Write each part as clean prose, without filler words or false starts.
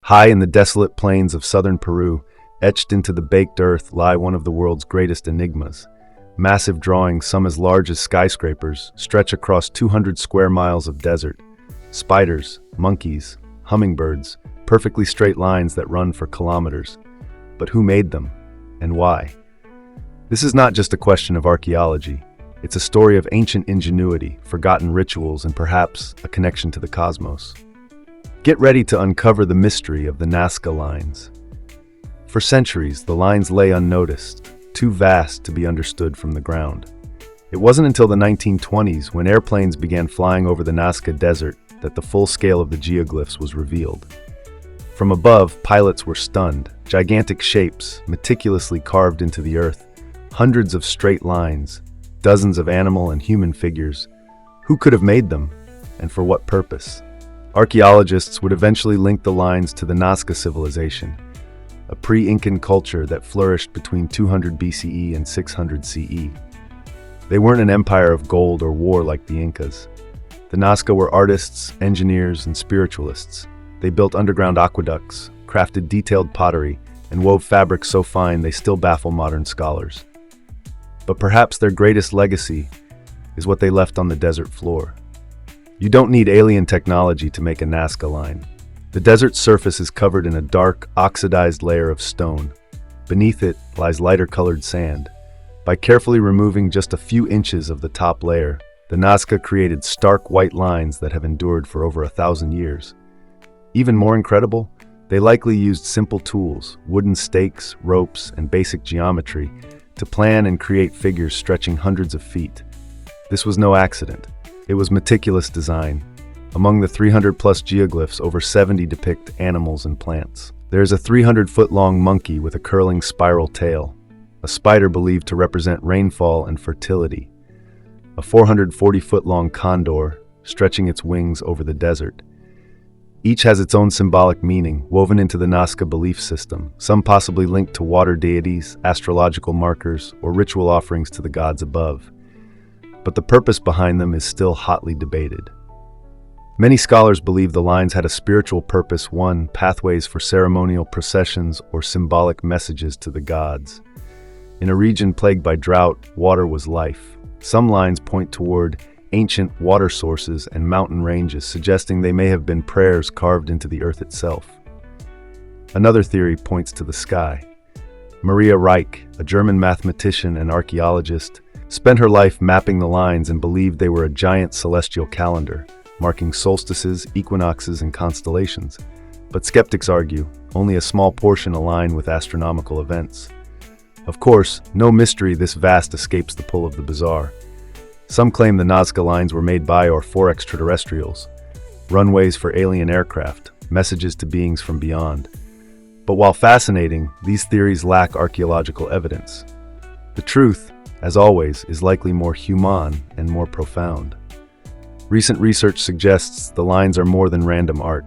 High in the desolate plains of southern Peru, etched into the baked earth, lie one of the world's greatest enigmas. Massive drawings, some as large as skyscrapers, stretch across 200 square miles of desert. Spiders, monkeys, hummingbirds, perfectly straight lines that run for kilometers. But who made them, and why? This is not just a question of archaeology. It's a story of ancient ingenuity, forgotten rituals, and perhaps a connection to the cosmos. Get ready to uncover the mystery of the Nazca Lines. For centuries, the lines lay unnoticed, too vast to be understood from the ground. It wasn't until the 1920s, when airplanes began flying over the Nazca Desert, that the full scale of the geoglyphs was revealed. From above, pilots were stunned. Gigantic shapes, meticulously carved into the earth, hundreds of straight lines, dozens of animal and human figures. Who could have made them, and for what purpose? Archaeologists would eventually link the lines to the Nazca civilization, a pre-Incan culture that flourished between 200 BCE and 600 CE. They weren't an empire of gold or war like the Incas. The Nazca were artists, engineers, and spiritualists. They built underground aqueducts, crafted detailed pottery, and wove fabrics so fine they still baffle modern scholars. But perhaps their greatest legacy is what they left on the desert floor. You don't need alien technology to make a Nazca line. The desert's surface is covered in a dark, oxidized layer of stone. Beneath it lies lighter-colored sand. By carefully removing just a few inches of the top layer, the Nazca created stark white lines that have endured for over 1,000 years. Even more incredible, they likely used simple tools, wooden stakes, ropes, and basic geometry, to plan and create figures stretching hundreds of feet. This was no accident. It was meticulous design. Among the 300-plus geoglyphs, over 70 depict animals and plants. There is a 300-foot-long monkey with a curling spiral tail, a spider believed to represent rainfall and fertility, a 440-foot-long condor stretching its wings over the desert. Each has its own symbolic meaning, woven into the Nazca belief system, some possibly linked to water deities, astrological markers, or ritual offerings to the gods above. But the purpose behind them is still hotly debated. Many scholars believe the lines had a spiritual purpose: one, pathways for ceremonial processions or symbolic messages to the gods. In a region plagued by drought, water was life. Some lines point toward ancient water sources and mountain ranges, suggesting they may have been prayers carved into the earth itself. Another theory points to the sky. Maria Reich, a German mathematician and archaeologist, spent her life mapping the lines and believed they were a giant celestial calendar, marking solstices, equinoxes, and constellations. But skeptics argue only a small portion align with astronomical events. Of course, no mystery this vast escapes the pull of the bizarre. Some claim the Nazca lines were made by or for extraterrestrials, runways for alien aircraft, messages to beings from beyond. But while fascinating, these theories lack archaeological evidence. The truth, as always, is likely more human and more profound. Recent research suggests the lines are more than random art.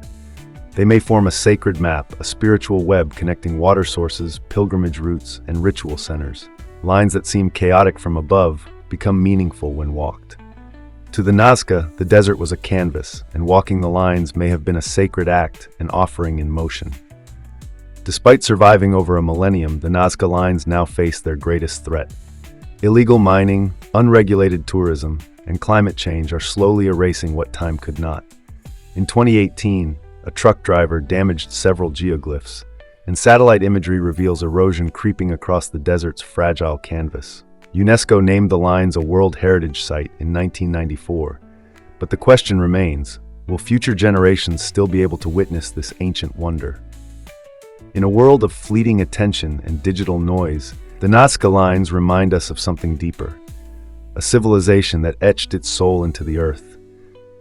They may form a sacred map, a spiritual web connecting water sources, pilgrimage routes, and ritual centers. Lines that seem chaotic from above become meaningful when walked. To the Nazca, the desert was a canvas, and walking the lines may have been a sacred act, an offering in motion. Despite surviving over a millennium, the Nazca lines now face their greatest threat. Illegal mining, unregulated tourism, and climate change are slowly erasing what time could not. In 2018, a truck driver damaged several geoglyphs, and satellite imagery reveals erosion creeping across the desert's fragile canvas. UNESCO named the lines a World Heritage Site in 1994, but the question remains, will future generations still be able to witness this ancient wonder? In a world of fleeting attention and digital noise, the Nazca lines remind us of something deeper. A civilization that etched its soul into the earth.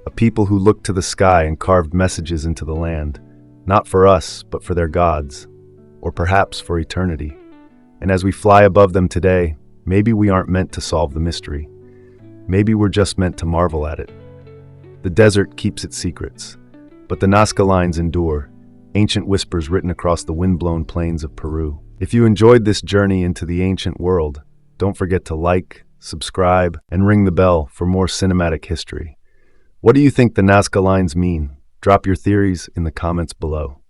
A people who looked to the sky and carved messages into the land, not for us, but for their gods, or perhaps for eternity. And as we fly above them today, maybe we aren't meant to solve the mystery. Maybe we're just meant to marvel at it. The desert keeps its secrets, but the Nazca lines endure, ancient whispers written across the wind-blown plains of Peru. If you enjoyed this journey into the ancient world, don't forget to like, subscribe, and ring the bell for more cinematic history. What do you think the Nazca lines mean? Drop your theories in the comments below.